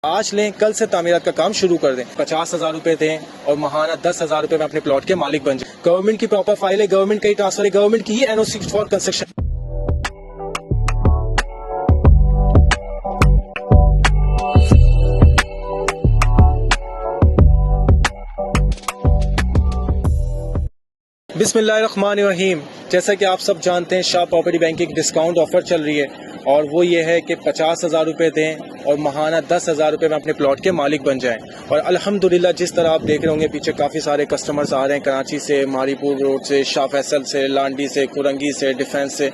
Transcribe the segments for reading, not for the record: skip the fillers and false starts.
آج لیں کل سے تعمیرات کا کام شروع کر دیں. 50,000 روپے دیں اور ماہانہ 10,000 روپے میں اپنے پلاٹ کے مالک بن جائیں. گورنمنٹ کی پراپر فائل ہے, گورنمنٹ کا ہی ٹرانسفر ہے, گورنمنٹ کی ہی NOC فار کنسٹرکشن. بسم اللہ الرحمن الرحیم. جیسا کہ آپ سب جانتے ہیں, شاہ پراپرٹی بینک کی ایک ڈسکاؤنٹ آفر چل رہی ہے اور وہ یہ ہے کہ 50,000 روپے دیں اور ماہانہ 10,000 روپے میں اپنے پلاٹ کے مالک بن جائیں. اور الحمدللہ جس طرح آپ دیکھ رہے ہوں گے پیچھے کافی سارے کسٹمرز آ رہے ہیں, کراچی سے, ماری پور روڈ سے, شاہ فیصل سے, لانڈی سے, کورنگی سے, ڈیفینس سے,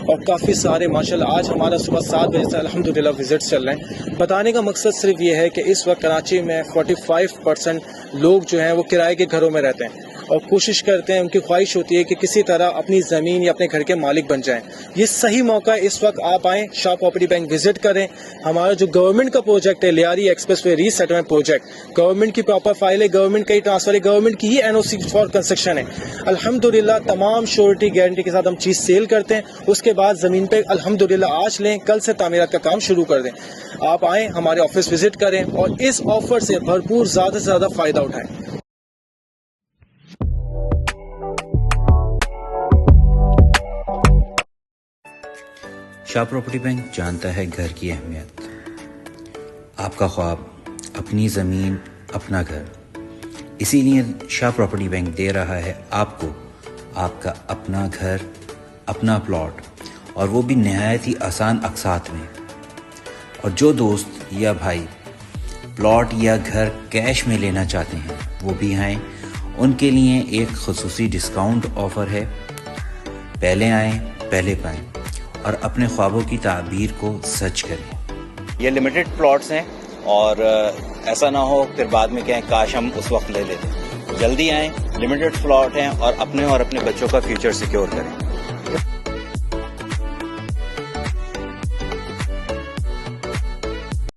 اور کافی سارے ماشاءاللہ. آج ہمارا صبح 7 بجے سے الحمدللہ وزٹس چل رہے ہیں. بتانے کا مقصد صرف یہ ہے کہ اس وقت کراچی میں 45% لوگ جو ہیں وہ کرائے کے گھروں میں رہتے ہیں اور کوشش کرتے ہیں, ان کی خواہش ہوتی ہے کہ کسی طرح اپنی زمین یا اپنے گھر کے مالک بن جائیں. یہ صحیح موقع ہے, اس وقت آپ آئیں, شاہ پراپرٹی بینک وزٹ کریں. ہمارا جو گورنمنٹ کا پروجیکٹ ہے لیاری ایکسپریس وے ری سیٹلمنٹ پروجیکٹ, گورنمنٹ کی پراپر فائل ہے, گورنمنٹ کا ہی ٹرانسفر ہے, گورنمنٹ کی ہی NOC فار کنسٹرکشن ہے. الحمدللہ تمام شیورٹی گارنٹی کے ساتھ ہم چیز سیل کرتے ہیں. اس کے بعد زمین پہ الحمدللہ آج لیں کل سے تعمیرات کا کام شروع کر دیں. آپ آئیں, ہمارے آفس وزٹ کریں اور اس آفر سے بھرپور زیادہ سے زیادہ فائدہ اٹھائیں. شاہ پراپرٹی بینک جانتا ہے گھر کی اہمیت. آپ کا خواب, اپنی زمین, اپنا گھر. اسی لیے شاہ پراپرٹی بینک دے رہا ہے آپ کو آپ کا اپنا گھر, اپنا پلاٹ, اور وہ بھی نہایت ہی آسان اقساط میں. اور جو دوست یا بھائی پلاٹ یا گھر کیش میں لینا چاہتے ہیں وہ بھی آئیں. ان کے لیے ایک خصوصی ڈسکاؤنٹ آفر ہے. پہلے آئیں پہلے پائیں اور اپنے خوابوں کی تعبیر کو سچ کریں. یہ لمیٹڈ پلاٹس ہیں اور ایسا نہ ہو پھر بعد میں کہیں کاش ہم اس وقت لے لیتے. جلدی آئیں, لمیٹڈ پلاٹ ہیں اور اپنے بچوں کا فیوچر سیکیور کریں.